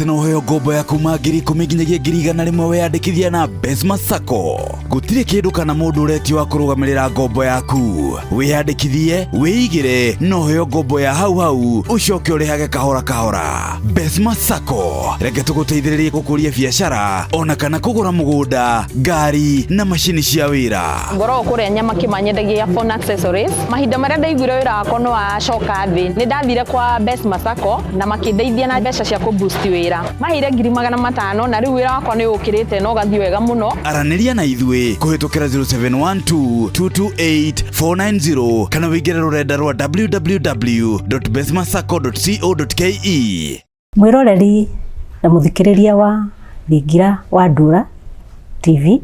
kana uheo ngombo ya kuma 10,000 nginyagia 100,000 weyandikithia na M-pesa Sacco. Gutire kindu kana mundu uretio wa kurugamirira ngombo yaku. Weyandikithie, wiigire, no uheo ngombo ya hau ucoke urihage kahora kahora. M-pesa Sacco reke tuguteithiririe gukuria biashara ona kana kugura mugunda, ngari na mashini cia wira. Ngoro kuria nyama kimanyendagia phone accessories. Mahinda maria ndaiguire wira wakwa no acoka thi. Ni ndathire kwa M-pesa Sacco na makindeithia na mbeca cia ku boost wira. Mahire 500,000 na riu wira wakwa ni ukirite no gathi wega muno. Araniria na ithui kuhitukira 0712228490 kana wingire rurenda rwa www.besmasacco.co.ke. Mwiroreri na muthikiriria wa Thingira wa Ndura TV.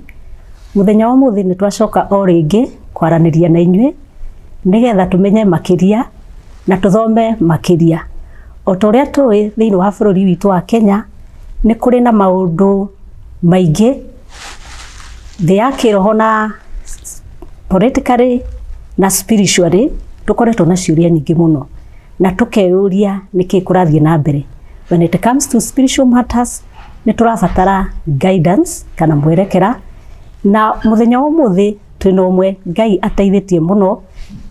Muthenya wa muthi ni twacoka o ringi kwaraniria na inywe nigetha tumenye makiria na tuthome makiria. Otoria tuwi thiini wa bururi witu wa Kenya ni kuri na maundu maingi thii ya kiroho na politically na spiritually tukoretwo na ciuria nyingi muno na tukeuria niki kurathie na mbere. When it comes to spiritual matters ni turabatara guidance kana mwerekera na muthenya wa muthi twina umwe Ngai ateithitie muno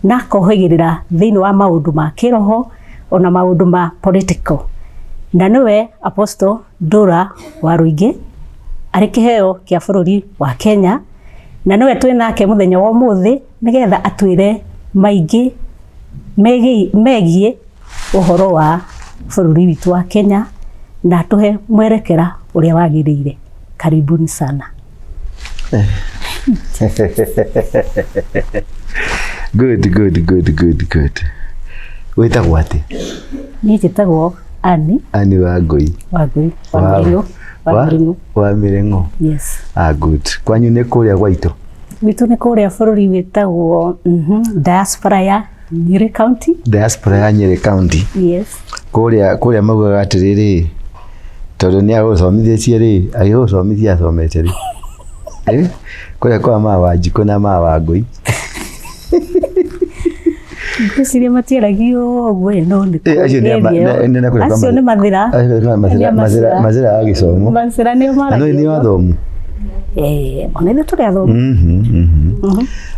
na kohegirira thiini wa maundu ma kiroho ona maundu ma political. Na niwe Apostle Ndura Waruinge ari kiheo kia bururi wa Kenya na niwe twinake muthenya wa muthi nigetha atwire maingi megie uhoro wa bururi witu wa Kenya na tuhe mwerekera uria wagiriire. Karibuni sana. Good. Wetagwo ati? Ni njitagwo Ani Wangui. Wa Mirengo. Yes. Good. Kwanyu ni kuria gwaitu? Witu ni kuria bururi witagwo diaspora ya Nyeri County. Diaspora ya Nyeri County. Yes. Kuria maugaga atiriri tondu ni aguthomithitie ri agiguthomithia athomete ri kuria kwa Wanjiko na Wangui. Kusiria matiaragio ogwe no ni acio ni mathira ya gicomo. Mathira ni maragio ni wathomu onene turi athomu.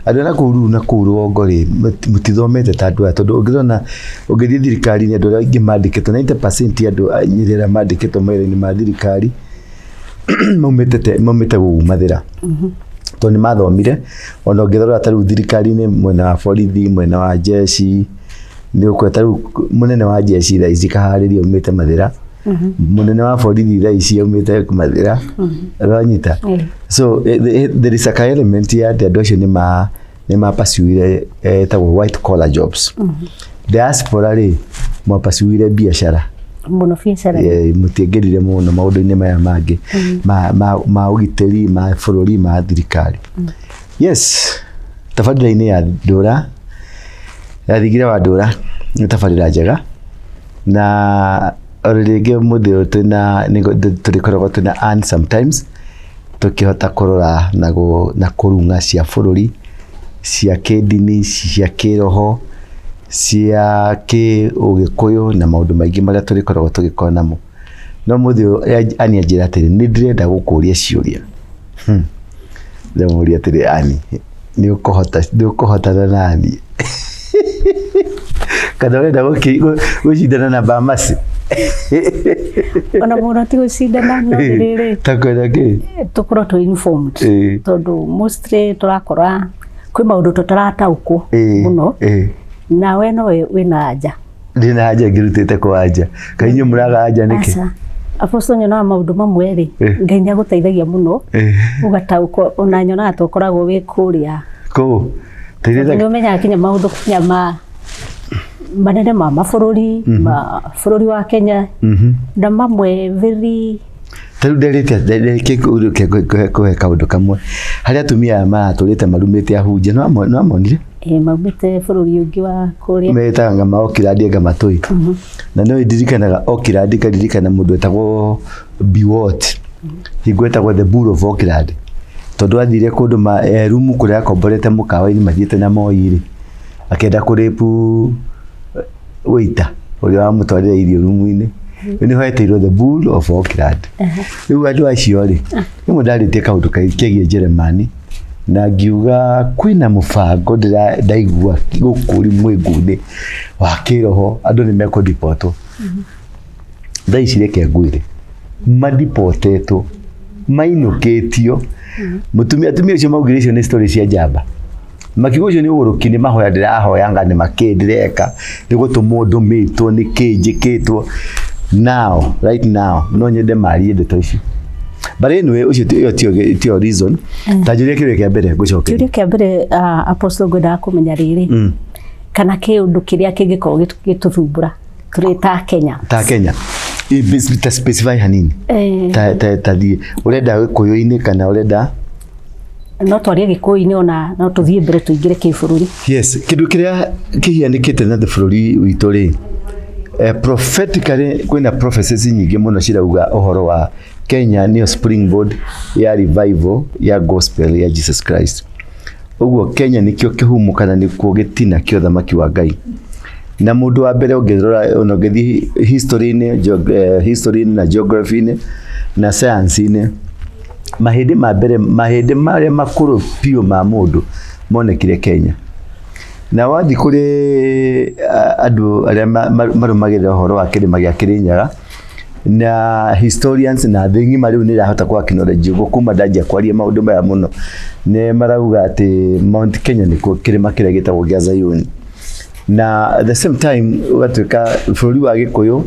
Andu na kuru ogori mutithomete tandu tondu ungirona ungithii thirikari ni andu aria ingi mandikitwo 90% andu anyirira mandikitwo mawira-ini ma thirikari maumite gu mathira to ni mathomire ona ungithora taru thirikari-ini mwena wa borithi mwena wa jeshi ni ukweta riu munene wa jeshi thaisi kahariria umite mathira munene wa borithi thaisi umite mathira ranyita. So there is a element ya andu acio ni mapasuire etagwo white collar jobs. Diaspora ri mapasuire biashara muno biashara mutiengerire muno maundu-ini maya mangi ma ugiteri ma bururi ma thirikari. Yes, tabarĩra-inĩ ya Ndura ya Thingira wa Ndura ni tabarĩra njega na rĩngĩ muthi turikoragwo tuna earn sometimes tukihota kurora na kurunga cia bururi cia kidini cia kiroho cia ugikuyu na maundu maingi maria turikoragwo tugikora namo. No muthi Ani anjira atiri ni ndirenda gukuria ciuria ndamuria atiri Ani ni ukuhotana na Ani kana urenda gucindana na Bamasi? Ona muno ti gucindana no riri takwenda ki tukorwo tu informed tondu mostly turakora kwi maundu tutarataukwo muno na we no wina anja. Ndina anja ngirutite kwa anja kainyu muraga anja niki? Apostle nyona maundu mamwe ri Ngai ni aguteithagia muno ugatauko ona nyona tukoragwo wi kuria ko teithagia ni umenya kinya maundu nyama manene ma mabururi ma bururi wa Kenya na mamwe very taru nderite kuhe kaundu kamwe haria atumia maturite marumite ahunjia no amonire maumite bururi ungi wa kuria metanga maokirandi ngamatui na no ndirikanaga okirandi karirikana mundu etagwo Biwot higwetagwo the bull of Okirandi tondu athire kundu rumu kuria akomborete mukawa-ini mathiete na moiri akenda kuripu wita uria wamutwarira irio rumu-ini ni hoeteirwo the bull of Auckland riu andu acio ri nimwe ndarĩtie kaundu kegie Germany na ngiuga kwina mubango ndaigua gukuri mwinguni wa kiroho andu ni meko deportwo thaa ici reke ngwire madipotetwo mainukitio mutumia ucio maugire icio ni story cia njamba makiuga ucio ni uguruki ni mahoya ndirahoyanga ni makindireka ni gutumwo ndumitwo ni kinjikitwo now right now no nyende marie ndeto icio but anyway ucio tio reason tajuria kiwe kia mbere gucoke kiwe kia mbere apostle gwenda kumenya riri kana kiundu kiria kingikorwo gituthumbura turi ta Kenya ibisbita specify hanini ta di urenda gikuyu-ini kana urenda no twarie gikuyu-ini ona no tuthie mbere tuingire kibururi yes kindu kiria kihianikite na the bururi witu ri prophetically kwina prophecies nyingi muno cirauga uhoro wa Kenya ni springboard ya revival ya gospel ya Jesus Christ uguo Kenya nikio kihumu kana nikuo gitina kio thamaki wa Ngai na mundu wa mbere ungithora unogethi history na geography na science mahindi ma mbere mahindi maria makuru pio ma mundu monekire Kenya na wathi kuri andu aria marumagirira uhoro wa kirima gia Kirinyaga na historians na thingi mariu ni rahota kwa knowledge gukuma ndagia kwaria maundu maya muno ne marauga ati Mount Kenya ni kirima kiria gitagwo gia Zion na at the same time ugatuika bururi wa Gikuyu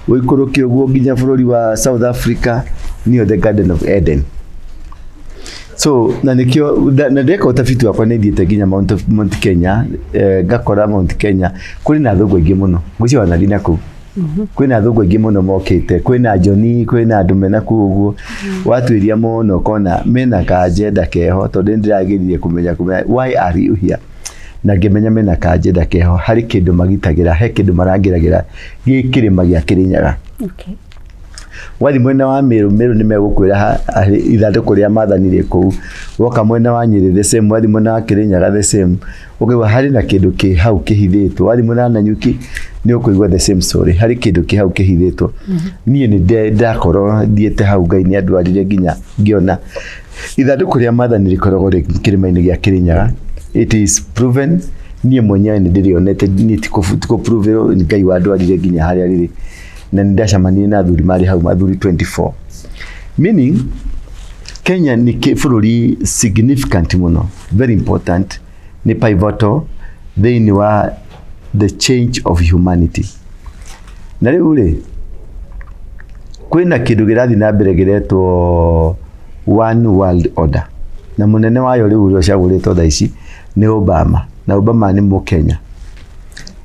uikurukio guo nginya bururi wa South Africa niyo the Garden of Eden so na nikio na ndeka utafiti wakwa nithiete nginya Mount Kenya ngakora Mount Kenya kuri na thugu ingi muno gucio wana dina ku kwina thugu ingi muno mokite kwina Joni kwina andu mena kuguo watwiria muno kona mena kajenda keho tondu ndiragirie kumenya why are you here na ngimenya mena kajenda keho hari kindu magitagira he kindu marangiragira gikirima gia Kirinyaga okay wathi mwena wa Meru ni megukwira ithanduku ria mathanire kuu woka mwena wa Nyeri the same wathi mwena wa Kirinyaga the same ukiwa hari na kindu ki hau kihithitwo wathi mwena wa Nanyuki ni ukuigwa the same story hari kindu ki hau kihithitwo nie ni ndakorwo thiete hau Ngai ni andwarire nginya ngiona ithanduku ria mathanire korogwo ri kirima-ini gia Kirinyaga it is proven nie mwenyewe ni ndirionete ni tiko prove Ngai wa andwarire nginya haria riri na ndacamania na athuri mari hau athuri 24 meaning Kenya ni bururi significant muno very important ni pivotal thini wa the change of humanity na riu ri kwina kindu girathi na mbere giretwo one world order na munene wayo riu uri ucaguritwo thaa ici ni Obama na Obama ni Mukenya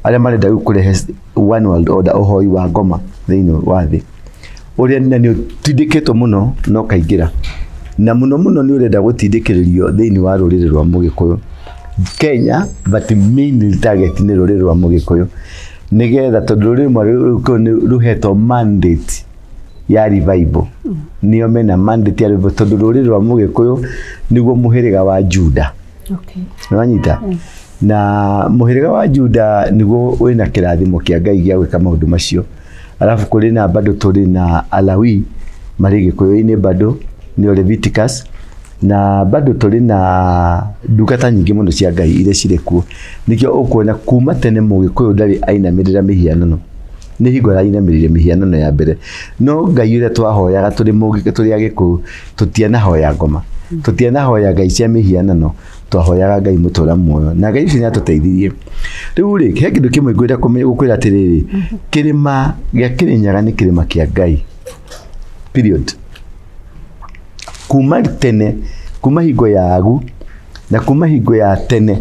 aria marenda kurehe one world order uhoi wa ngoma thini wa thi uria ni utindikitwo muno no kaingira na muno ni urenda gutindikiririo thini wa ruriri rwa Mugikuyu Kenya but mainly target ni ruriri rwa Mugikuyu nigetha tondu ruriri mwa ruheto mandate ya revival niyo mena mandate ya revival tondu ruriri rwa Mugikuyu niguo muhiriga wa Juda okay nwanyita na muhiriga wa Juda niguo wina kirathimo kia Ngai gia gwika maundu macio alafu kuri na bado turi na Alawi mari Gikuyu-ini bado ni Leviticus na bado turi na ndungata nyingi muno cia Ngai iria ciri kuo nikio ukuona kuma tene Mugikuyu ndari ainamirira mihianano ni hingo ainamirire mihianano ya mbere no Ngai uria twahoyaga turi Mugikuyu turi Agikuyu tutiana hoya ngoma tutiana hoya Ngai cia mihianano twahoyaga Ngai mutura muoyo na Ngai ucio ni atuteithirie riu ri he kindu kimwe ngwira gukwira atiriri kirima gia Kirinyaga ni kirima kia Ngai period kuma tene kuma hingo ya Agu na kuma hingo ya tene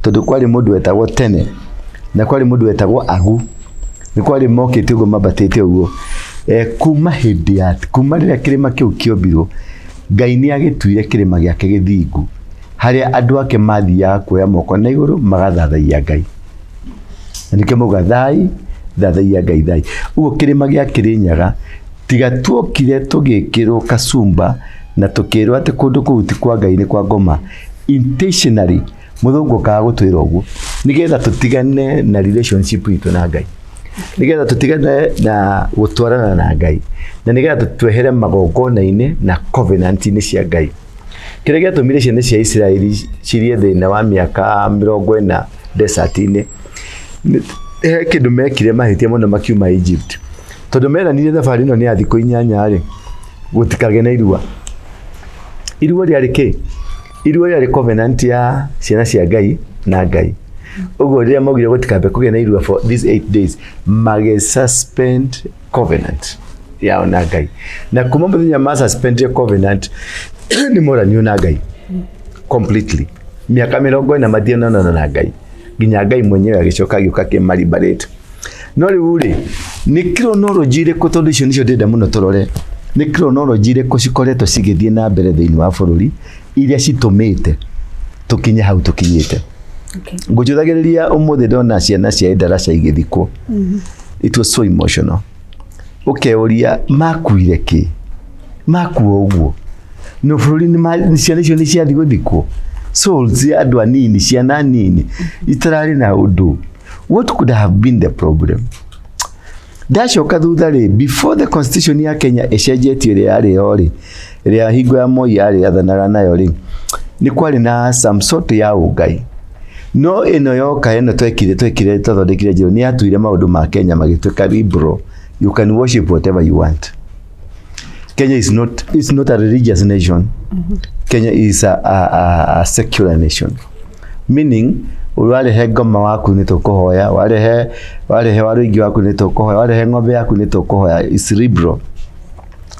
tondu kwari mundu wetagwo tene na kwari mundu wetagwo Agu ni kwari mokite ugo mabatite ugo kuma hindi ya kuma riria kirima kiu kiombirwo Ngai ni agituire kirima giake githingu haria andu ake mathiaga kuoya moko na iguru magathathaia Ngai nikio muga thathaia Ngai thai ugo kirima gia Kirinyaga tiga tuokire tugikirwo kasumba na tukirwo ati kundu kuu ti kwa Ngai ni kwa ngoma intentionally muthungu kaga gutwira uguo nigetha tutigane na relationship itu na Ngai nigetha tutigane na gutwarana na Ngai na nigetha twehere magongona-inĩ na covenant-inĩ cia Ngai. Kĩrĩa gĩatũmire ciana cia Isiraeli cirie thĩna wa mĩaka 40 desert-inĩ, he kĩndũ mekire mahĩtia mũno makiuma Egypt, tondũ meranire thabarĩ ĩno nĩ ya thikũ 8 gũtikagĩe na irua. Irua rĩarĩ kĩ? Irua rĩarĩ covenant ya ciana cia Ngai na Ngai. Ũguo rĩrĩa maugire gũtikambe kũgĩa na irua for these 8 days, suspend covenant yao na Ngai. Na kuma mũthenya ma suspend covenant ni moranio na Ngai completely. Miaka 40 mathianana na Ngai, nginya Ngai mwenyewe agĩcoka agĩũka kĩmaribarĩte. No rĩu rĩ, nĩ chronology ĩrĩkũ, tondũ icio nĩcio ndĩrenda mũno tũrore, nĩ chronology ĩrĩkũ cikoretwo cigĩthiĩ na mbere thĩinĩ wa bũrũri iria citũmĩte tũkinye hau tũkinyĩte. Ngũjũthagĩrĩria ũmũthĩ ndona ciana cia ndaraca igĩthikwo. It was so emotional. Ũkeũria makuire kĩ? Makuo ũguo. No bũrũri nĩ ciana icio nĩ ciathiĩ gũthikwo. Souls ya andũ anini, ciana nini itararĩ na ũndũ. What could have been the problem? Ndacoka thutha rĩ, before the constitution ya Kenya ĩcenjetio ĩrĩa yarĩ yo rĩ, ĩrĩa hingo ya Moi yarĩ yathanaga nayo rĩ, nĩ kwarĩ na some sort ya ũngai. No ĩno yoka ĩno twekire twathondekire njĩra nĩ yatuire maũndũ ma Kenya magĩtuĩka liberal. You can worship whatever you want. Kenya is not a religious nation. Kenya is a secular nation. Meaning, warehe ngoma waku nĩ tũkũhoya, warehe waruinge waku nĩ tũkũhoya, warehe ng'ombe yaku nĩ tũkũhoya. It's liberal.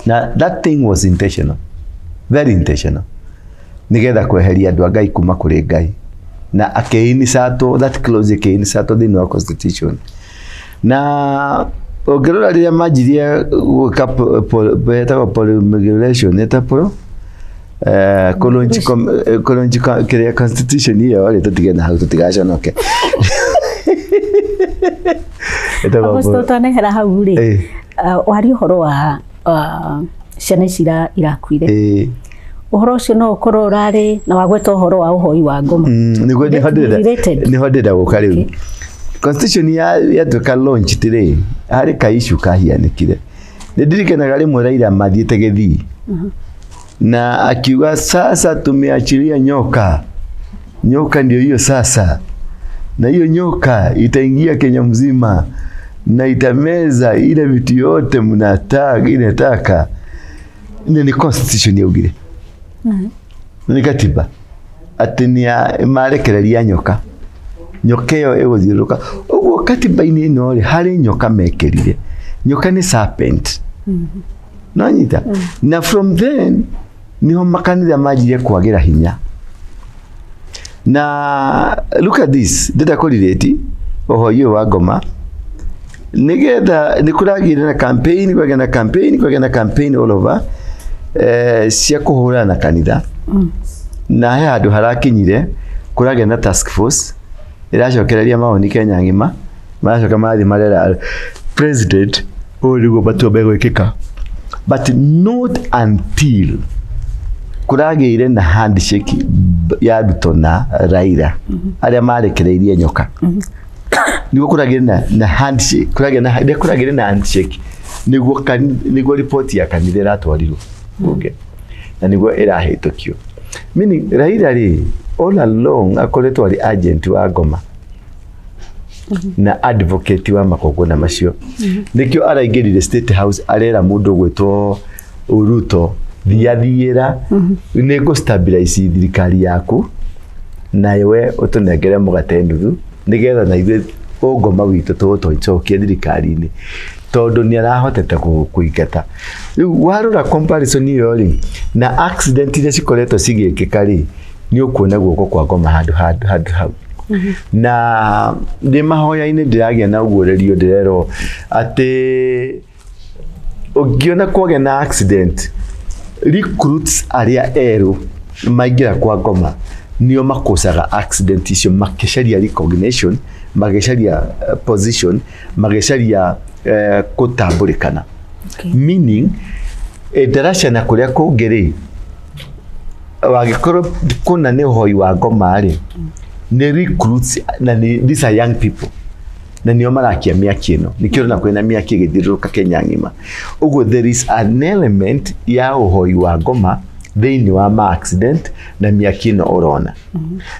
Now that thing was intentional. Very intentional. Nigetha kweheria andũ a Ngai kuma kũrĩ Ngai. Na akĩinisatwo, that clause ĩkĩinisatwo thĩinĩ wa constitution. Na ũngĩrora rĩrĩa manjirie gwĩka betagwo promulgation etapro kolonji kĩrĩa constitution iyo rĩ, tũtige na hau tũtigaconoke. Apostle twanehera hau rĩ, wari ũhoro wa ciana ici irakuire. Ũhoro ũcio no ũkorwo ũrarĩ na wagweta ũhoro wa ũhoi wa ngoma. Nĩguo nĩho ndĩrenda gũka rĩu. Constitution yatuĩka launch tirĩ, harĩ ka issue kahianĩkire. Nĩndirikanaga rĩmwe Raila mathiĩte Gĩthii na akiuga sasa tumeachilia nyoka. Nyoka ndio hiyo sasa, na hiyo nyoka itaingia Kenya mzima na itameza ile vitu yote inataka. Ni constitution yaugire. Ni katiba ati ni marekereria nyoka. Nyoka ĩyo ĩgũthiũrũrũka. Ũguo katiba-inĩ ĩno rĩ, harĩ nyoka mekerire. Nyoka nĩ serpent. No nyita. Na from then niho makanitha manjire kwagĩra hinya. Na look at this, ndĩrenda kũrelate ũhoi ũyũ wa ngoma. Nigetha nĩkũragĩire na campaign all over cia kũhũrana na kanitha. Na he handũ harakinyire kũragĩa na task force iracokereria mawoni Kenya ng'ima, maracoka mathi marera president ũrĩguo matua gwĩkĩka. But not until kũragĩire na handshake ya Ruto na Raila arĩa marekereirie nyoka. Nĩguo kũragĩire na handshake, kũragĩire na handshake nĩguo report ya kanitha ĩratwarirwo bunge na nĩguo ĩrahĩtũkio. Meaning Raila rĩ, all along akoretwo arĩ agent wa ngoma na advocate wa magongona macio. Nĩkĩo araingĩrire State House arera mũndũ gwĩtwo Ruto thiathiĩra nĩngũ stabilize thirikari yaku na we ũtũnengere mũgate nuthu nĩgetha na ithuĩ ngoma witũ tũtũcokie thirikari-inĩ, tondũ nĩ arahotete kũingata. Rĩu warora comparison iyo rĩ, na accident iria cikoretwo cigĩkĩka rĩ, nĩ ũkuona guoko kwa ngoma handũ hau. Na ndĩ mahoya-inĩ ndĩragĩa na ũguũrĩrio, ndĩrerwo atĩ ũngĩona kwagĩa na accident, recruits arĩa erũ maingĩra kwa ngoma nĩo makosaga accident icio, makĩcaria recognition, magĩcaria position, magĩcaria gũtambũrĩkana. Meaning ndaraca na kũrĩa kũngĩ rĩ, wagĩkorwo kũna nĩ ũhoi wa ngoma rĩ, nĩ recruits na these are young people. na nio marakia mĩaki ĩno nikĩo na kwĩna mĩaki ĩgĩthiũrũrũka Kenya ng'ima. Ũguo there is an element ya ũhoi wa ngoma thĩinĩ wa ma accident na mĩaki ĩno ũrona.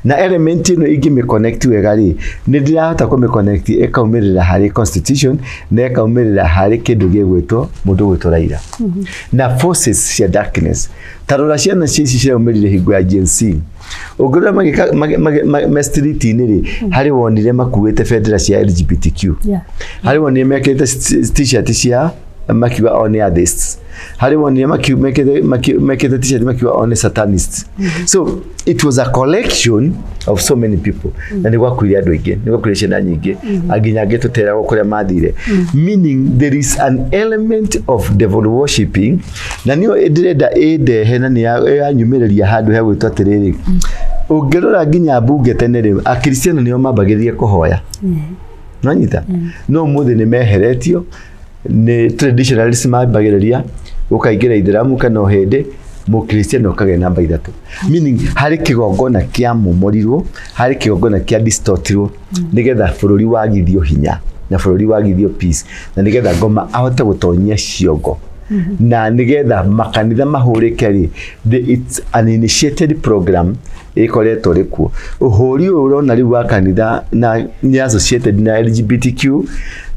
Na element ĩno ingĩmĩconnect wega rĩ, nĩ ndĩrahota kũmĩconnect ĩkaumĩrĩra harĩ constitution na ĩkaumĩrĩra harĩ kĩndũ gĩgwĩtwo mũndũ gwĩtwo Raila. Na forces cia darkness tarora ciana cici ciraumĩrire hingo ya Gen Z. Ũngĩrora me street-inĩ rĩ, harĩ wonire makuĩte bendera cia LGBTQ. Harĩ wonire mekĩrĩte t-shirt cia makiuga on atheists. Harĩ wonire mekĩrĩte t-shirt makiuga on satanists. So it was a collection of so many people. Na nĩ gwakuire andũ aingĩ, nĩ gwakuire ciana nyingĩ, nginya angĩ tũteragwo kũrĩa mathire. Meaning there is an element of devil worshipping, na nĩyo ndĩrenda ĩndehe na nĩ yanyumĩrĩria handũ ha gwĩtwo atĩrĩrĩ. Ũngĩrora nginya mbunge tene rĩ, akristiano nĩo mambagĩrĩria kũhoya. Nanyita? No ũmũthĩ nĩ meheretio, nĩ traditionalists mambagĩrĩria ũkaingĩra Ithĩramu kana Ũhĩndĩ, Mũkristiano ũkagĩa namba 3. Meaning harĩ kĩgongona kĩa momorirwo, harĩ kĩgongona kĩa distortirwo, nĩgetha bũrũri wagithio hinya na bũrũri wagithio peace, na nĩgetha ngoma ahote gũtonyia ciongo. Na nĩgetha makanitha mahũrĩke rĩ, it's an initiated program ĩkoretwo rĩkuo. Ũhũri ũyũ ũrona rĩu wa kanitha na nĩ associated na LGBTQ,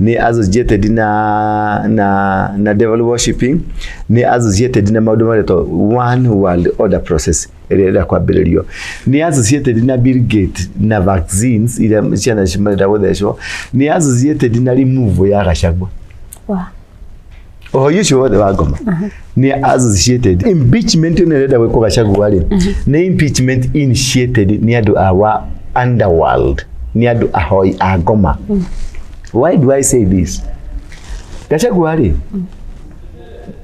nĩ associated na devil worshipping, nĩ associated na maũndũ maretwo one world order process ĩrĩa kwambĩrĩrio, nĩ associated na Bill Gates na vaccines iria ciana cimarenda gũthecwo, nĩ associated na remove ya Gachagua. Ũhoi ũcio wothe wa ngoma nĩ associated. Impeachment ĩno ĩrenda gwĩkwo Gachagua rĩ, nĩ impeachment initiated nĩ andũ a underworld, nĩ andũ ahoi a ngoma. Why do I say this? Gachagua rĩ,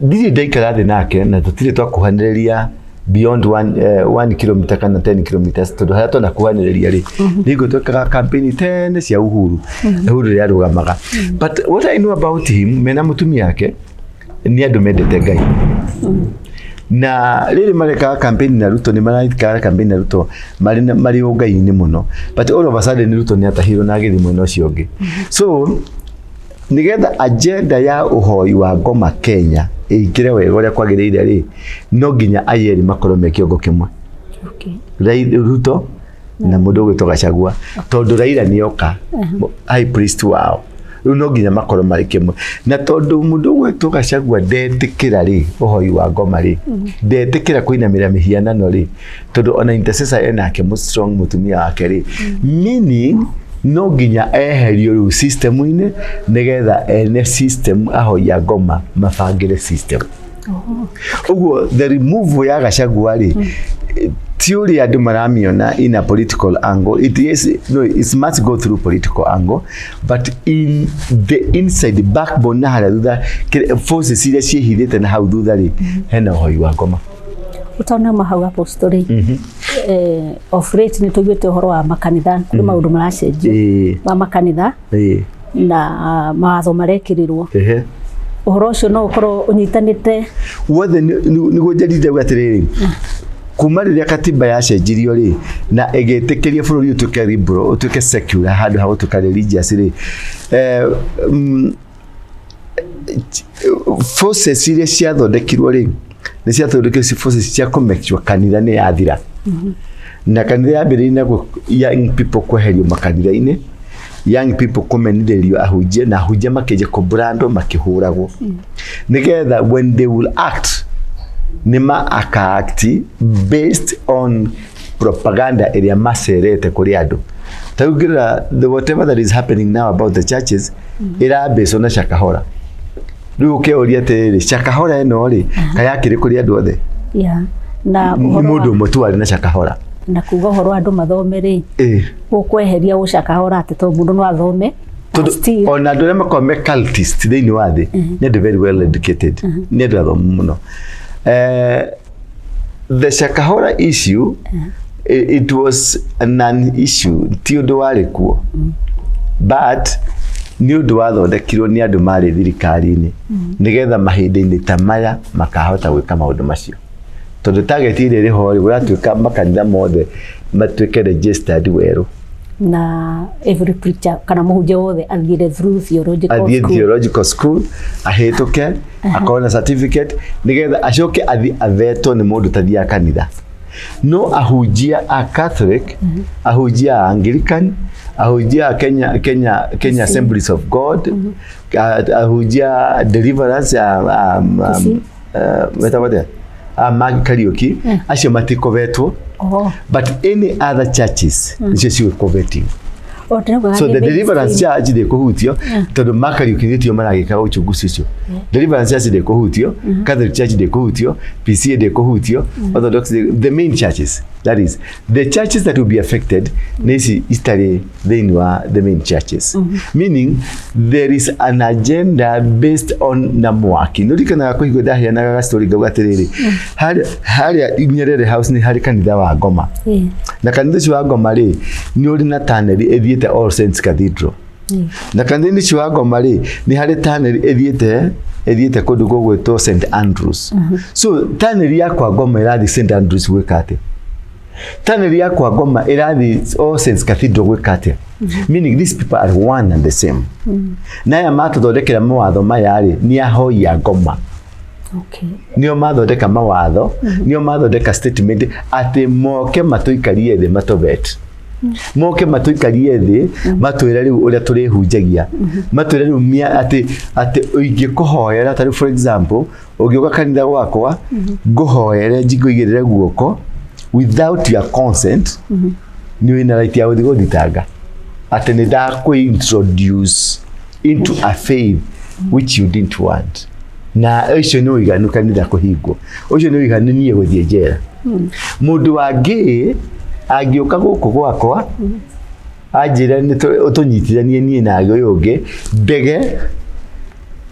ndiri ndaikara thĩ nake na tũtirĩ twakuhanĩrĩria beyond 1 kilometer kana 10 kilometers, tondũ harĩa tũnakuhanĩrĩria rĩ, nĩguo twekaga campaign tene cia Uhuru, Uhuru rĩa rũgamaga. But what I know about him, mena mũtumia yake nĩ andũ mendete Ngai. Na rĩrĩ marekaga campaign na Ruto, nĩ marekaga campaign na Ruto marĩ ũngai-inĩ mũno, but all of a sudden Ruto nĩ atahirwo na agĩthiĩ mwena ũcio ũngĩ. So nĩgetha agenda ya ũhoi wa ngoma Kenya ĩingĩre wega ũrĩa kwagĩrĩire rĩ, no nginya ayeri makorwo me kĩongo kĩmwe. Ruto na mũndũ gwĩtwo Gachagua, tondũ Raila nĩoka high priest wao, rĩu no nginya makorwo marĩ kĩmwe. Na tondũ mũndũ gwĩtwo Gachagua ndetĩkĩra rĩ ũhoi wa ngoma rĩ, ndetĩkĩra kũinamĩra mĩhianano rĩ, tondũ ona intercessor enake strong mũtumia wake rĩ, meaning no nginya eherio rĩu system-inĩ nĩgetha ene system ahoi ya ngoma mabangĩre system. Ũguo the remove ya Gachagua rĩ, ti ũrĩa andũ maramiona in a political angle. It must go through political angle, but in the inside backbone na harĩa thutha forces iria ciĩhithĩte na hau thutha rĩ, hena ũhoi wa ngoma. Utaona mahau apostoli of late nĩ tũiguĩte ũhoro wa makanitha, kũrĩ maũndũ maracenjio wa makanitha na mawatho marekĩrĩrwo. Ũhoro ũcio no ũkorwo ũnyitanĩte wothe. Nĩguo njarire atĩrĩrĩ, kuma rĩrĩa katiba yacenjirio rĩ na ĩgĩtĩkĩria bũrũri ũtuĩke liberal, ũtuĩke secular handũ ha gũtuĩka religious rĩ, forces iria ciathondekirwo rĩ nĩ ciathondekirwo forces cia kũmake sure kanitha nĩ yathira. Na kanitha yambĩrĩirie na young people kweherio makanitha-inĩ, young people kũmenithĩrio ahunjia, na ahunjia makĩnja kũbrandwo makĩhũragwo, nĩgetha when they will act nĩma act based on propaganda ĩrĩa macerete kũrĩ andũ. Taugĩra whatever that is happening now about the churches ĩrabĩcwo na Shakahora. Rĩu ũkĩũria atĩrĩrĩ, Shakahora ĩno rĩ kayakĩrĩ kũrĩ andũ othe? Na mũndũ ũmwe tu arĩ na Shakahora. Na kuga ũhoro andũ mathome rĩ, ũkweheria Shakahora atĩ to mũndũ no athome. Ona andũ arĩa makoragwo me cultist thĩinĩ wa thĩ nĩ andũ very well educated, nĩ andũ athomu mũno. The Shakahora issue, it was a non-issue, ti ũndũ warĩ kuo, but nĩ ũndũ wathondekirwo nĩ andũ marĩ thirikari-inĩ nĩgetha mahinda-inĩ ta maya makahota gwĩka maũndũ macio. Tondũ target ĩrĩa ĩrĩ ho rĩ, gũratuĩka makanitha mothe matuĩke registered werũ, na every preacher kana muhunjia wothe athiire through theological school ahituke akona certificate nigetha acoke avetwo ni mundu tathia kanitha no ahunjia a Catholic ahunjia a Anglican ahunjia a Kenya Assemblies of God ahunjia Deliverance Karaoke acio matikovetwo but any other churches nicio cicoveting. So the Deliverance Church they kuhutio tondu makariukithitio maragika uchunguzi ucio. Deliverance Church they kuhutio, Catholic Church they kuhutio, PCA they kuhutio, Orthodox the main churches. That is the churches that will be affected nisi istari the main churches. Meaning there is an agenda based on namwaki. Nurikana ko higoda hia na story gawaterere. Hari Nyerere House ni hari kanitha wa Ngoma. Na kanitha wa Ngoma ri ni uri na taneri ethiete All Saints Cathedral. Na kanitha wa Ngoma ri ni hari taneri ethiete kundu gwetwo St Andrews. So taneri yakwa Ngoma irathi St Andrews gwekate. Taneri yakwa Ngoma irathi All Saints Cathedral gwekate. Meaning these people are one and the same. Na ya matuthondekera mawatho maya ri ni ahoi ya Ngoma. Okay. Nio mathondeka mawatho, nio mathondeka statement ati moke matuikarie thi matovet. Moke matuikarie thi matwira riu uria turihunjagia. Matwira riu mia ati ingikuhoera tari for example, ugioka kanitha gwakwa nguhoere njiguigirire guoko without your consent ni wina right ya guthigo thitanga. Ati ni introduce into a faith which you didn't want. Na ucio ni uiganu kanitha kuhingwo ucio ni uiganu nie guthie njera mundu wangi agioka guku gwakwa ajira ni utunyitithanie nie na uyu ungi ndege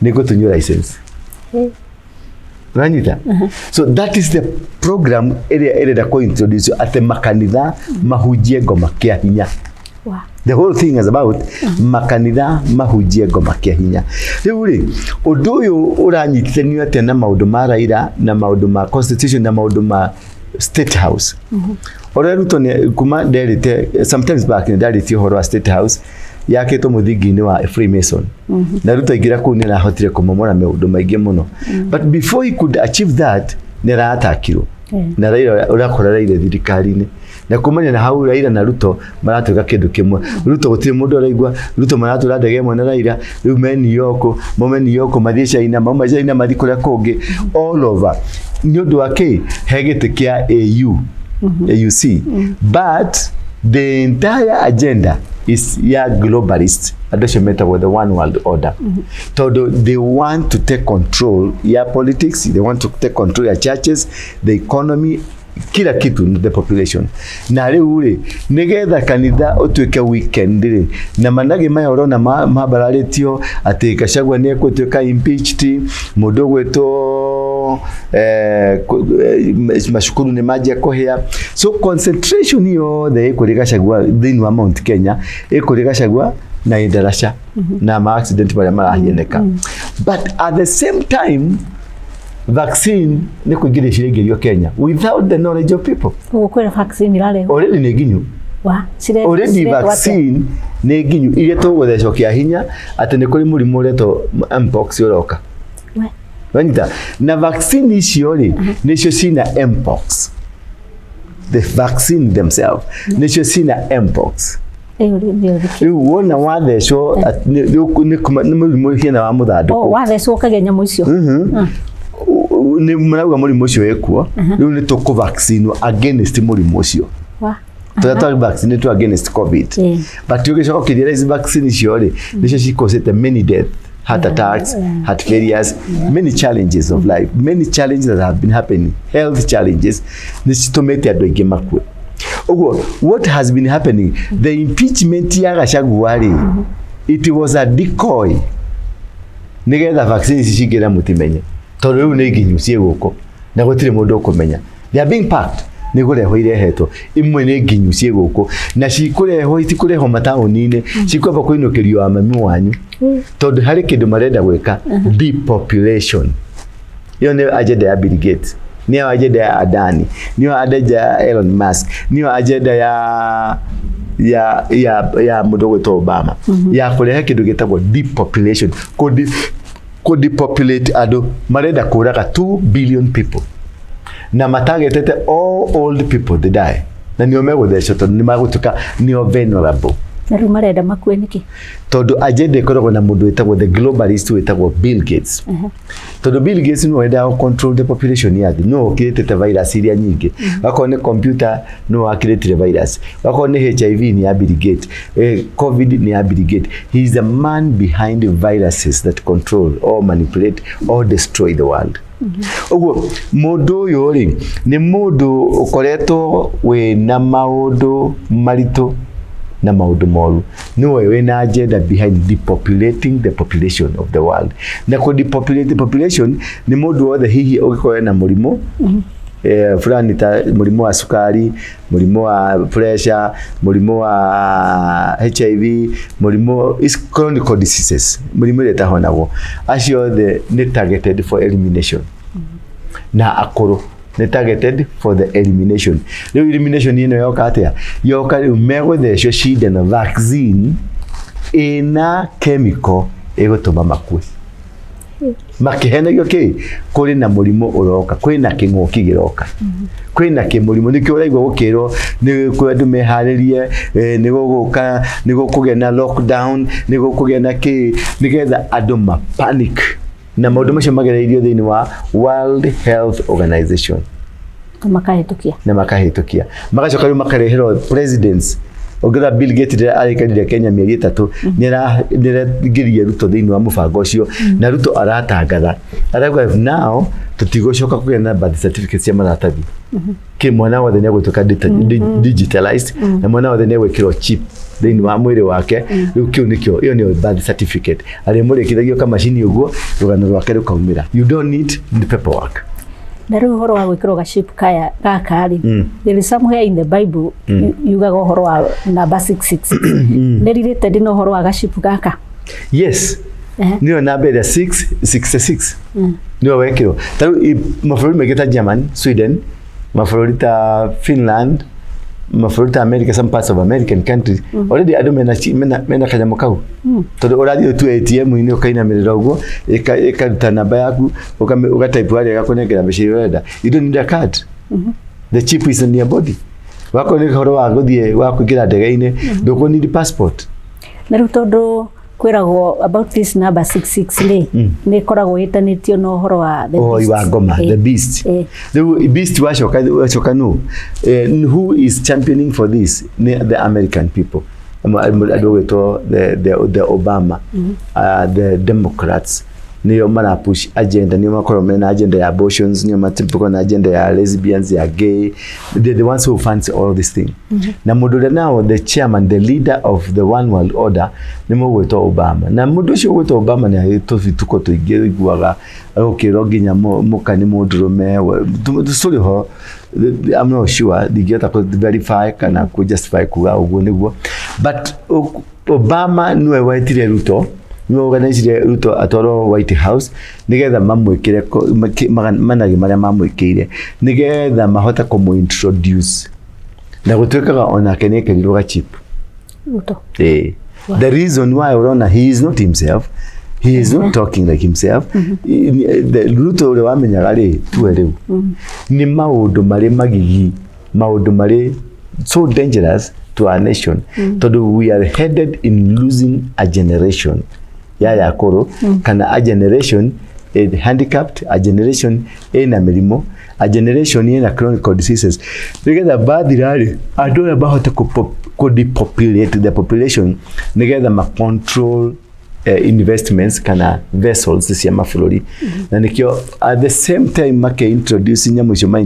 ni gutunyo license Ranyita. So that is the program area ko introduce ate makanitha mahujie ngoma kia hinya. Wow. The whole thing is about makanitha mahujie ngoma kia hinya. Riu ri undu uyu uranyitithanio atia na maundu ma Raila na maundu ma constitution na maundu ma State House. Ora ruto ne kuma derite sometimes back in derite horo wa State House yaketwo muthingi-ini wa Freemason. Na ruto igira ku ni rahotire kumomora maundu maingi muno. But before he could achieve that ni ratakirwo. Na Raila urakora Raila thirikari-ini. Na kumanya na hau Raila na Ruto maratuka kindu kimwe. Ruto gutire mundu araigwa, Ruto maratura ndege imwe na Raila, riu meni yoko, momeni yoko mathie China, mama China mathi kuria kungi all over. Ni undu wake hegete kia AUC. But the entire agenda is globalist. Addition with the one world order. So they want to take control politics, they want to take control your churches, the economy, kila kitu, the population. Na riu ri nigetha kanitha utuike weekend ri na manage maya urona mabararitio ati Gachagua ni ekwituika impeached, mundu gwetwo mashukuru ni maji kuhia. So concentration hiyo the ikuri Gachagua thini wa Mount Kenya ikuri Gachagua na Ndura na ma accident bale marahieneka. But at the same time vaccine ni kuingiria ciringirio Kenya without the knowledge of people. Ukwera vaccine irare. Already ni ginyu. Already vaccine ni ginyu ile tuguthecwo kia hinya ati ni kuri murimu ureto mpox uroka. Wanita na vaccine icio ri nicio cina mpox. The vaccine themselves nicio cina mpox. Riu wona wathecwo ni murimu hiena wa muthanduku. Wathecwo kagenya muicio. Ni murauga murimu ucio wekuo riu ni tuku vaccine against murimu ucio. Tuta vaccine to against COVID. But ugicoka kiria hizi vaccine icio ri nicio cikosete many death, heart attacks, heart failures, many challenges of life, many challenges that have been happening, health challenges nicitumete andu aingi makue. Ugo what has been happening, the impeachment ya Gachagua ri it was a decoy nigetha vaccine ici cingira mutimenye tondu riu ni nginyu cie guko na gutire mundu ukumenya they are being packed ni gureho irehetwo imwe ni nginyu cie guko na cikureho itikureho mataoni-ini cikwamba kuinukirio wa mami wanyu tondu hari kindu marenda gwika depopulation. Iyo ni agenda ya Bill Gates, niyo agenda ya Adani, niyo agenda ya Elon Musk, niyo agenda ya ya mundu gwitwo Obama ya kurehe kindu gitagwo depopulation ko depopulate andu marenda kuraga 2 billion people na matagetete all old people they die na nio meguthecwo tondu ni magutuka nio vulnerable na rĩu marenda makue niki tondu agenda ikoragwo na mundu witagwo the globalist witagwo Bill Gates tondu Bill Gates no wenda control the population ya thi no kirete virus iria nyingi wako ni computer no akirete virus wako ni HIV ni ya Bill Gates COVID ni ya Bill Gates. He is the man behind the viruses that control or manipulate or destroy the world. Oguo mundu uyu ri ni mundu ukoretwo we na maundu maritu na maundu moru niwe wina agenda behind depopulating the population of the world na ko depopulate the population ni mundu wothe hihi ugikoya na murimu fulani ta murimu wa sukari, murimu wa pressure, murimu wa HIV, murimu is chronic diseases, murimu ile tahonagwo acio the ne targeted for elimination na akoro ne targeted for the elimination. The elimination ino yoka atia yoka umego the shida na vaccine ina chemical egotoma makue makihenagio ki kuri na murimu uroka kwina king'oki giroka kwina kimurimu nikio uraigwa gukirwo ni kwendu meharirie ni guguka ni gukugia na lockdown ni gukugia na ki nigetha andu ma panic na maundu macio magereirio thiini wa World Health Organization na makahitukia magacoka riu makareherwo presidents ogira Bill Gates arikarire Kenya mieri 3 nira ngirie Ruto thiini wa mubango ucio na Ruto aratangatha arauga now tutigocoka kugia na birth certificates cia maratathi ki mwana wothe ni agwituka digitalized na mwana wothe ni agwikirwo chip thiini wa mwiri wake riu kiu nikio iyo ni birth certificate ari murikithagio kama machine uguo rugano rwake rukaumira. You don't need the paperwork. Na rĩu ũhoro wa gwĩkĩrwo gachip gaka rĩ there is somewhere in the Bible yugaga ũhoro wa number 666 nĩ related na ũhoro wa gachip gaka. Yes. Niyo namba ya 666 niyo wekĩrwo tarĩu mabũrũri maingĩ ta German, Sweden, mabũrũri ta Finland, mabũrũri ta America, some parts of American countries already andũ mena kanyamũ kau tondũ ũrathiĩ tu ATM-inĩ ũkainamĩrĩra ũguo ĩkaruta namba yaku ũgataipu harĩa ĩgakũnengera mbeca iria ũrenda. You don't need a card. The chip is in your body. Wako nĩ ũhoro wa gũthiĩ wa kũingĩra ndege-inĩ ndũkũ need passport. Na rĩu tondũ kwĩragwo about this number 66 nĩ koragwo ĩtanĩtio na ũhoro wa the beast. Wa ngoma the beast. The beast wacoka no who is championing for this? The American people. The Obama, the Democrats. Niyo mara push agenda, niyo makoro mena agenda ya abortions, niyo matipuko na agenda ya lesbians, ya gay. They're the ones who fancy all this thing. Na mudu now the chairman, the leader of the one world order, ni mugwetwo Obama. Na mudu ucio gwetwo Obama ni ahito vituko tuingi iguaga ukiro ginya mukani mundurume sorry ho I'm not sure digeta ko verify kana ku justify kuga uguo niguo, but Obama niwe waitire Ruto niwe organize Ruto atoro White House nigetha mamwikire managi maria mamwikire nigetha mahota ko introduce na gutwekaga ona keneke liroga chip Ruto. The reason why urona he is not himself, he is not talking like himself. The Ruto ule wamenyaga ri tuwe riu ni maundu mari magigi, maundu mari so dangerous to our nation. Todo we are headed in losing a generation ya koro kana a generation handicapped, a generation ina milimo, a generation ina chronic diseases. Together badirari adora bahota ko depopulate the population together ma control investments kana vessels cia mafururi na nikio at the same time make introduce nyamu cio ma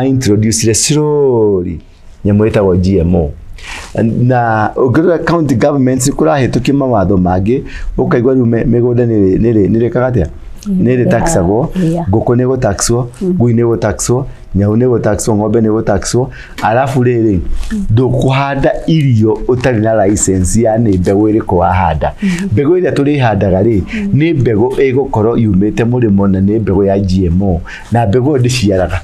introduce slowly nyamu etagwo GMO na ugira county governments kurahetũkia mawatho mangĩ ukaigwa migunda nĩ kagatia nĩ taxagwo ngũkũ nĩ gũtaxwo ngui nĩ gũtaxwo nyau nĩ gũtaxwo ng'ombe nĩ gũtaxwo alafu rĩrĩ ndũkũhanda irio ũtarĩ na license ya nĩ mbegũ ĩrĩkũ wahanda. Mbegũ ĩrĩa tũrĩhandaga rĩ nĩ mbegũ ĩgũkorwo yumĩte mũrĩmo na nĩ mbegũ ya GMO na mbegũ ndĩciaraga.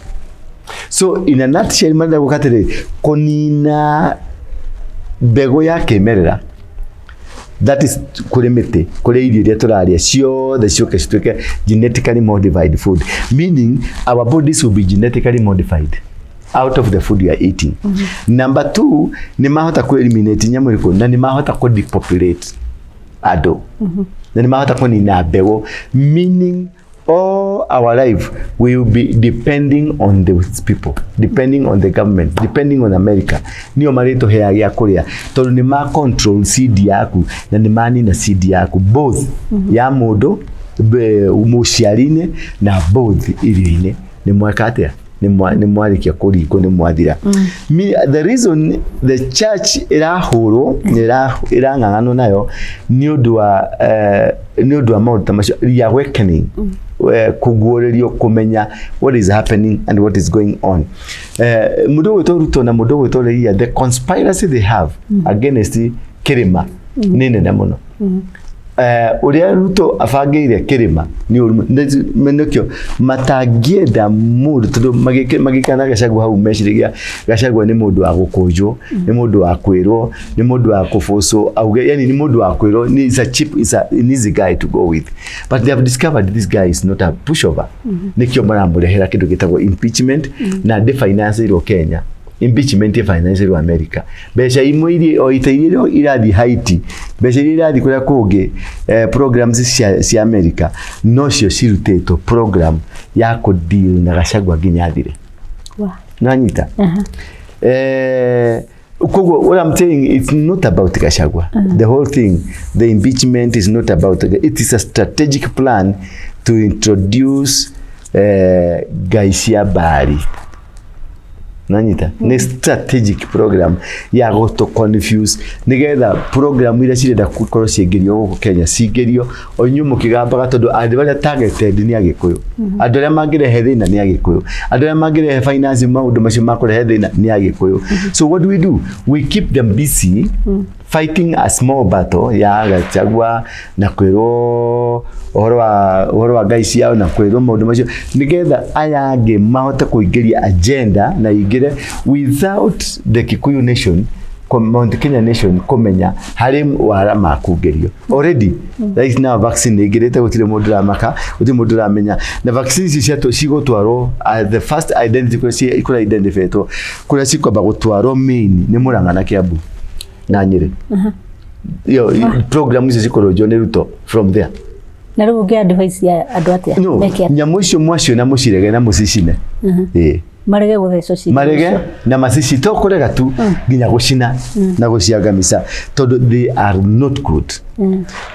So in a nutshell manda gũkatĩrĩ kũnina mbego ya kimerera, that is kuri miti, kuri irio iria turaria ciothe cioke cituike genetically modified food, meaning our bodies will be genetically modified out of the food you are eating. Number 2, ni mahota ku eliminate nyamu iko na ni mahota ku depopulate ado, na ni mahota ku nina mbego, meaning all our life we will be depending on those people, depending on the government, depending on America. Niyo marito hea ya kuria tondu ni ma control seed yaku na ni mani na seed yaku both ya mundu umuciarine na both irio-ine ni mweka atia ni mwarikia kuriko ni mwathira. The reason the church irahuro irang'ang'ano nayo ni undu wa maundu tamacio reawakening, kuguorerio kumenya what is happening and what is going on. Mundu wito Ruto na mundu wito Leia, the conspiracy they have against Kirima ni nene muno. Uria Ruto afangeire Kirima ni menokio matagienda mundu tondu magikana Gachagua hau mecirigia Gachagua ni mundu wa gukunjwo, ni mundu wa kwirwo, ni mundu wa kufoso auge, yani ni mundu wa kwirwo, ni is a cheap, is an easy guy to go with, but they have discovered this guy is not a pushover. Nikio maramurehera kindu gitagwo impeachment na definance iro Kenya. Impeachment ya finance iro America. Besha imwe iri o itairiro irathi Haiti. Besha irathi kuria kungi programs cia America. No cio cirutetwo program ya ku deal na Gachagua nginya thire. Wow. Nanyita. What I'm saying, it's not about Gachagua. The whole thing, the impeachment is not about it is a strategic plan to introduce Gaisia Bari. Nanyita, ni strategic program ya goto confuse nigetha program ira cirenda gukoro ciengerio guku Kenya ciengerio onyumu kigambaga tondu andu baria targeted ni agikuyu, andu aria mangirehe thina ni agikuyu, andu aria mangirehe finance maundu macio makurehe thina ni agikuyu. So what do? We keep them busy fighting a small battle ya Gachagua na kwiro ohoro wa gaisi yao na kwiro maundu macio nigetha aya angi mahote kuingiria agenda na ingire without the Kikuyu nation, Mount Kenya nation kumenya hari wara makungerio already. Right now vaccine igirete gutire mundu ramaka gutire mundu ramenya na vaccine ciato cigotwaro the first identity ikura identified kuria cikwamba gutwaro main ni Murang'a na Kiambu na Nyeri. Yo program ici cikorojo ni Ruto from there. Na riu ngia advice ya andu atia mekia nyamu icio mwacio na mucirege na mucicine marege gutheco ci marege na macici to kurega tu nginya gucina na guciangamisa tondu they are not good.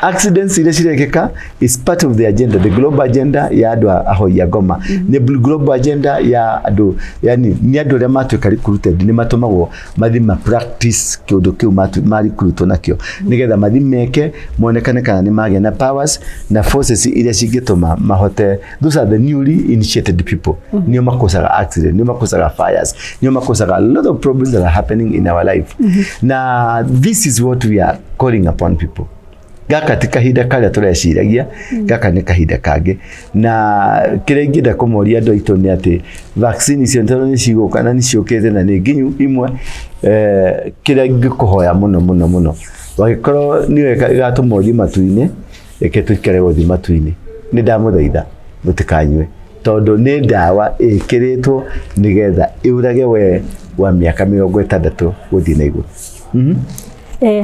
Accidents ile cirekeka is part of the agenda, the global agenda ya andu aho ya Ngoma. The global agenda ya andu, yani ni andu aria matuika recruited ni matumagwo mathima practice kiundu kiu mari recruitwo nakio nigetha mathimeke monekane kana ni magia na powers na forces ile cingituma mahote. Those are the newly initiated people. Nio makosaga accident, nio makosaga fires, nio makosaga a lot of problems that are happening in our life. Na this is what we are calling upon people. Gaka ti kahinda karia tureciragia, gaka ni kahinda kangi, na kiria ingida kumoria andu aitu ni ati vaccine cio ntoro ni ciguka na ni ciukite na ni nginyu imwe. Kiria ngikuhoya muno wagikorwo ni weka igatumoria matu-ini eke tuikare guthi matu-ini ni ndamuthaitha mutikanywe tondu ni ndawa ikiritwo nigetha iurage we wa miaka 60 guthi na iguru.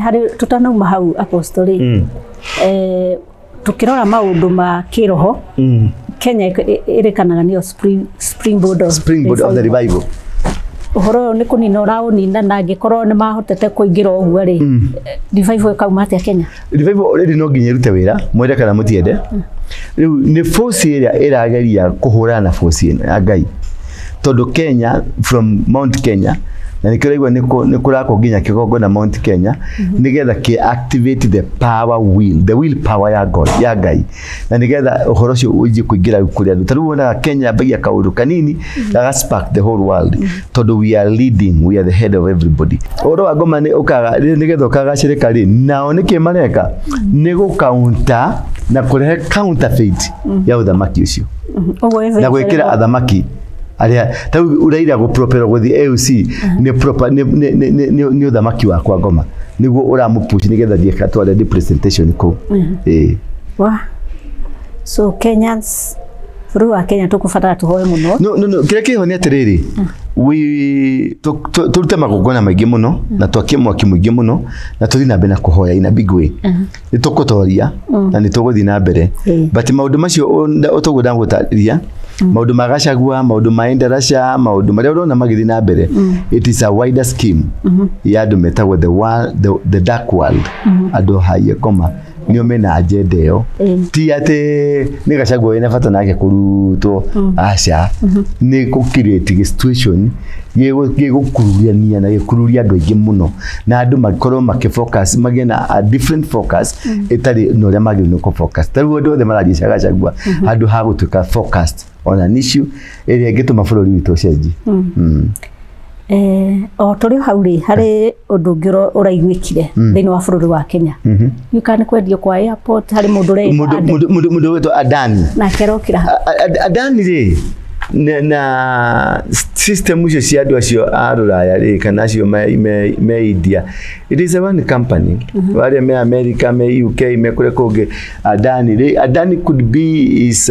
Hari tutanauma hau apostoli tukirora maundu ma kiroho Kenya irikanaga niyo springboard of the revival. Uhoro ni kunina uraunina na ngikorwo ni mahotete kuingira uguo ri revival kauma atia Kenya. Revival already no nginya rute wira mwende kana mutiende. Riu ni force ira irageria kuhurana na force ya Ngai tondu Kenya from Mount Kenya na nikiraigwa nikurako nginya kigongo na Mount Kenya nigetha ki activate the power will, the will power ya God ya Ngai na nigetha uhoro cio uji kuingira kuria tariu wona Kenya bagia kaundu kanini that spark the whole world tondu we are leading, we are the head of everybody. Oro wa Ngoma ni ukaga nigetha ukagacirika ri nao niki mareka ni gukaunta na kurehe counterfeit ya uthamaki ucio na gwikira athamaki aria ta uraira go proper guthi AUC ni proper ni uthamaki wa kwa ngoma niguo uramupush nigetha thie katware representation ko wa so Kenyans buru wa Kenya tukubatara tuhoe muno no kire kiho ni atiriri turute magongona maingi muno na twakie mwaki muingi muno na tuthi na mbere na kuhoya in a big way ni tukutoria na ni tuguthi na mbere but maundu macio utogunda gutariria maundu magacagua maundu maenderasha maundu maria urona magithi na mbere it is a wider scheme ya andu metagwo the dark world andu haie koma nio mena agenda yo ti ate ni gacagwo ina bata nake kurutwo aca ni ku create situation gigukururiania na gikururia andu aingi muno na andu makorwo makifocus magena a different focus etari no ria magiri no focus taru andu othe maragica gacagwa andu ha gutuka focused on an issue area gituma bururi witu cenji o turi hau ri hari undu ngiro uraiguikire thini wa bururi wa Kenya yukani kwendio kwa airport hari mundu wetu Adani na kerokira Adani ri na system icio cia andu acio a ruraya ri kana acio me India it is a one company wale me America me UK me kure kungi Adani could be is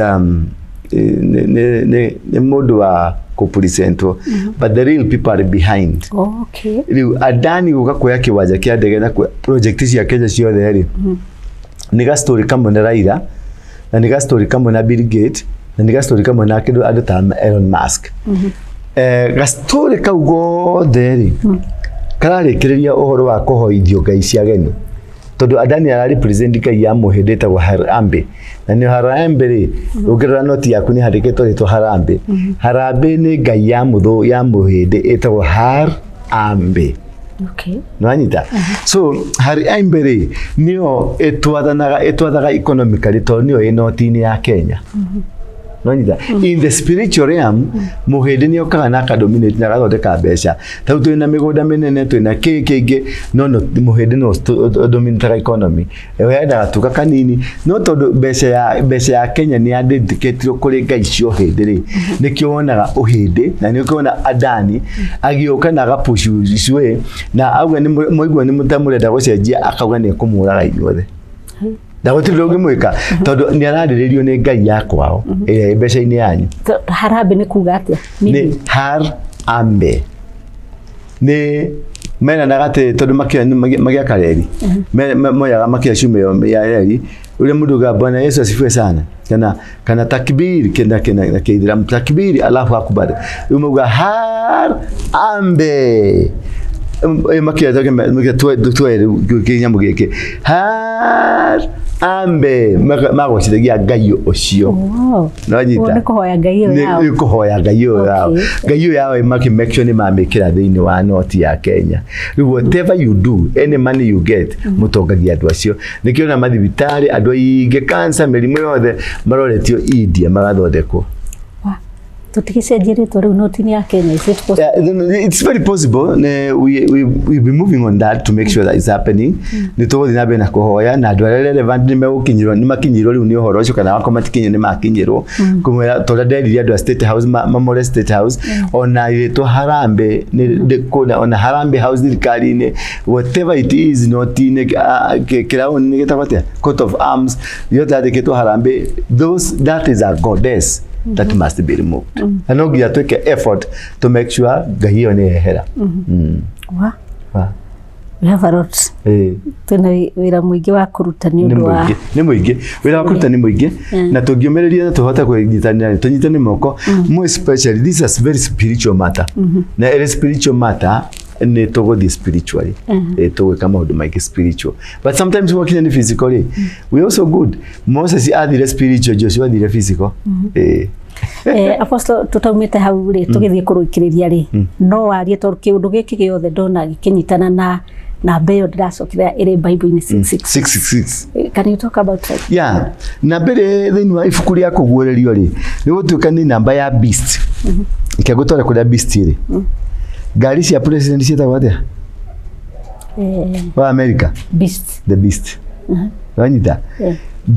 ne mundu wa kupresentwo but the real people are behind. Okay. Riu Adani guka kuya kiwanja kia ndege na project cia Kenya ciothe ri ni ga story kamwe na Raila na ni ga story kamwe na Bill Gates na ni ga story kamwe na kindu andu ta Elon Musk ga story kau gothe ri kararikiriria uhoro wa kuhoithio ngai cia geni tondu Adani ara represent kai ya muhindita wa Harambe na ni Harambe ri ukirora noti yaku ni handikitwo ritwa Harambe Harambe ni ngai ya muthu ya muhindi etagwo Harambe. Okay. No anyita so Harambe ri nio etwathaga economically to nio inotini ya Kenya no anyita in the spiritual realm muhindi ni okaga na kadominate na gathondeka mbeca tau twina migunda minene twina kingi no muhindi no dominate economy wenda gatuka kanini no tondu mbeca ya Kenya ni dedicated kuri ngai cio hindi ri nikio wonaga uhindi na nikio wona Adani agioka na gapushu icwe na auga ni moigwa ni mutamurenda gucenjia akauga ni kumuraga inyuothe ndagotire ungi mwika tondu ni arariririo ni ngai yakwao mbeca-ini yanyu Harambe ni kuga atia ni Harambe ni mena nagate tondu magia kareri moyaga makia shume ya reri ule mundu Bwana Yesu asifiwe sana kana takbir kenda kidram takbir Allahu akbar umuga Harambe makia tuwe kinyamu giki Harambe magocithagia ngai ucio no nyita ni kuhoya ngai yao ni kuhoya ngai yao ngai yao make sure ni mamikira thiini wa noti ya Kenya whatever you do any money you get mutongagia andu acio nikio na mathibitari andu aingi cancer mirimu yothe maroretio India magathondekwo tutigicenjirie riu notini ya Kenya is it possible? It's very possible we be moving on that to make sure that is happening ni tuguthi na mbere na kuhoya na andu arĩa relevant ni megukinyirwo ni makinyirwo riu ni uhoro ucio kana wako matikinyo ni makinyirwo kumwira tondu nderiria andu a State House mamore State House ona ritwo Harambe ni kuna ona Harambe House thirikari-ini whatever it is notini kirauni ni gitabatia coat of arms yothe athikitwo Harambe that is a goddess that must be removed. And no gia tweke effort to make sure gahio ni ehera. We have a lot. Tuna wira muingi wa kuruta ni undu wa ni muingi wira wa kuruta ni muingi na tungiomereria na tuhota kunyitanira tunyitane moko more especially this is very spiritual matter na it is spiritual matter ni tuguthi spiritually tuweka maundu maingi spiritual but sometimes working in physically we also good Moses athire spiritual Joshua athire physical Apostle tutaumite hau ri tugithie kurukiriria ri no warie tondu kiundu giki giothe ndona gikinyitana na mbeyo ndiracokira iri Bible-ini 666. Can you talk about that? Yeah, na mbere thini wa ibuku ria kuguurerio ri ni gutuika ni namba ya beast ikagutwara kuria beast ri gari cia president cietagwo atia wa America beast the beast wanyita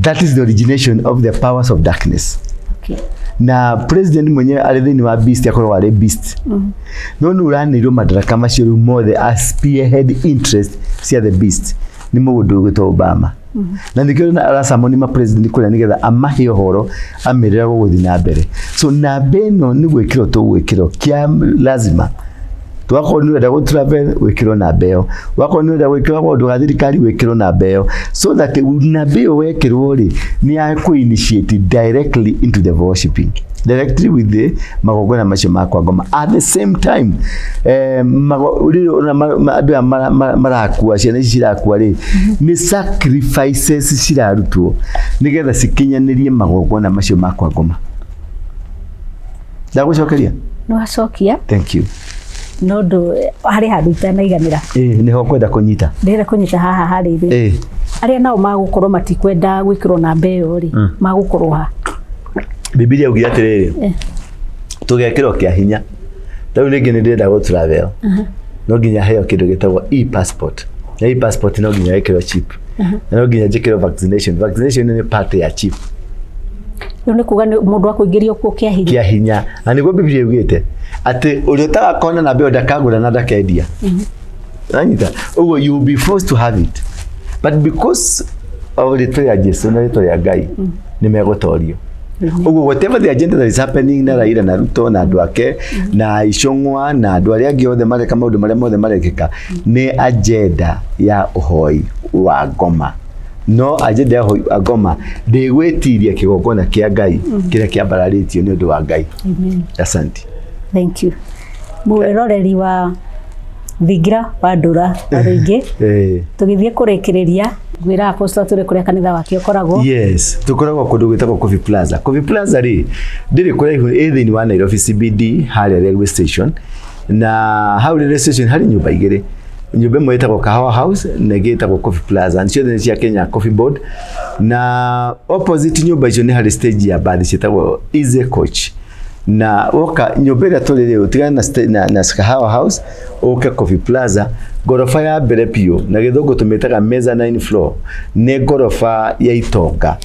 that is the origination of the powers of darkness. Okay. na president mwenyewe ari thini wa beast akorwo ari beast no nuranirwo madaraka macio mothe as spearhead interest cia the beast ni mundu gwitwo Obama na ndikiro na arasamoni ma president kuria nigetha amahe horo amirira guthi na mbere so na beno ni gwikiro to gwikiro kia lazima twako ni wenda go travel wikiro na beo wako ni wenda gwikiro go thirikari wikiro na beo so that na beo wekirwo ri ni aku initiate directly into the worshiping directly with the magogona macio makwa ngoma at the same time andu marakua ciana ici cirakua ri ni sacrifices cirarutwo nigetha cikinyanirie magogona macio makwa ngoma ndagucokeria no acokia thank you no ndo hari handu itanaiganira niho kwenda kunyita ndira kunyita haha hari ri aria nao magukorwo matikwenda gwikirwo na mbeo ri magukorwo ha Biblia ugia atiriri tugekirwo kia hinya tau ringi ni ndenda go travel no nginya heo kindu gitagwo e-passport na e-passport no nginya ikirwo chip no nginya njikirwo vaccination ni part ya chip ni kuga mundu akuingirio ku kia hinya na niguo Biblia ugite ati uri utakona na mbeo ndakagura na ndakendia anyita ugo you will be forced to have it but because of the prayer Jesus na rito ya Ngai ni megotorio ugo whatever the agenda that is happening na Raila na Ruto na andu ake na Icong'wa na andu aria angĩ othe mareka maundu maria mothe marekeka ni agenda ya uhoi wa ngoma no agenda ya uhoi wa ngoma ndigwitiria kigongona kia Ngai kiria kiambararitio ni undu wa Ngai. Asante. Thank you. Mwiroreri wa Thigira wa Ndura Waruinge tugithie kurekereria gwira apostle turi kuria kanitha wake ukoragwo. Yes, tukoragwo kundu gwitagwo Coffee Plaza. Coffee Plaza ri ndiri kuraihu thini wa Nairobi CBD hari railway station na hau railway station hari nyumba igiri. Nyumba imwe itagwo Kahawa House na ingĩ itagwo Coffee Plaza. Nicio nĩ cia Kenya Coffee Board na opposite nyumba icio nĩ hari stage ya bathi cietagwo Easy Coach. Na woka nyumba ĩrĩa tũrĩ rĩu tigana na Kahawa House uke Coffee Plaza gorofa ya mbere pio na gĩthũngũ tũmĩtaga mezzanine floor nĩ gorofa ya itonga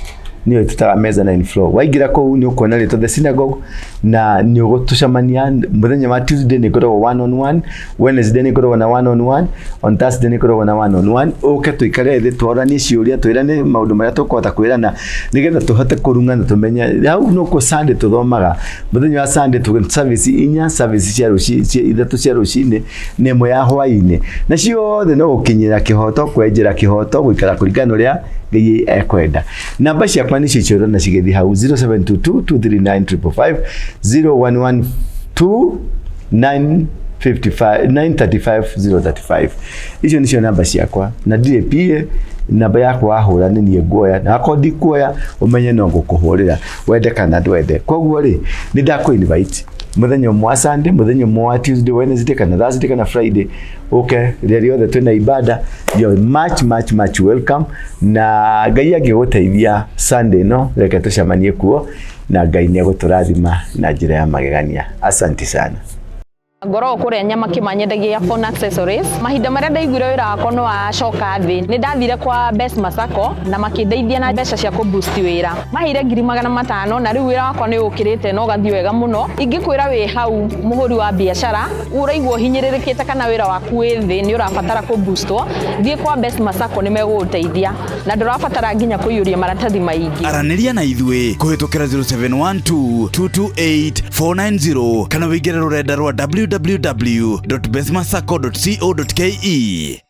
niyo tutaga mezzanine floor waingira kũu nĩ ũkuona rĩtwa the synagogue na nĩ ũgũtucamania mũthenya wa Tuesday nĩ ngoragwo 1-on-1 Wednesday nĩ ngoragwo na 1-on-1 on Thursday nĩ ngoragwo na 1-on-1 uke tuikare thĩ twaranie ciũria twĩrane maũndũ marĩa tũkũhota kwĩrana nĩgetha tũhote kũrungana tũmenye hau no ku Sunday tuthomaga mũthenya wa Sunday tu service inya service cia rũcinĩ ithatũ cia rũcinĩ nĩ ĩmwe ya hwaĩ-inĩ na ciothe no gũkinyĩra kĩhoto kwenjera kĩhoto gũikara kũringana ũrĩa Ngai ekwenda. Namba ciakwa nĩ cicoro na cigethi hau 0722239555 0112935035 icio nicio namba ciakwa na DAP namba yakwa wahura nĩ niĩ nguoya na akodi kuoya umenye no ngũkũhũrĩra wende kana ndwende koguo rĩ nĩ ndakũ-invite muthenya mwa Sunday muthenya mwa Tuesday Wednesday kana Thursday kana Friday okay rĩrĩa othe twina ibada you much welcome na Ngai angĩgũteithia Sunday no reke tucemanie kuo na Ngai nĩ agũtũrathima na njĩra ya magegania. Asante sana. Ngoro kuria nyama kimanyendagia phone accessories mahinda maria ndaiguire wira wakwa no acoka thi ni ndathire kwa M-pesa Sacco na makindeithia na mbeca cia kuboost wira mahire 500 na riu wira wakwa ni ukirite no gathi wega muno ingikwira wi hau muhuri wa biashara uraigwo hinyiririkite kana wira waku wi thi ni urabatara kuboostwo thie kwa M-pesa Sacco ni meguteithia na ndurabatara nginya kuyuria maratathi maingi araniria na ithwe kuhitukira 0712228490 kana wigire rurenda rwa www.besmasacco.co.ke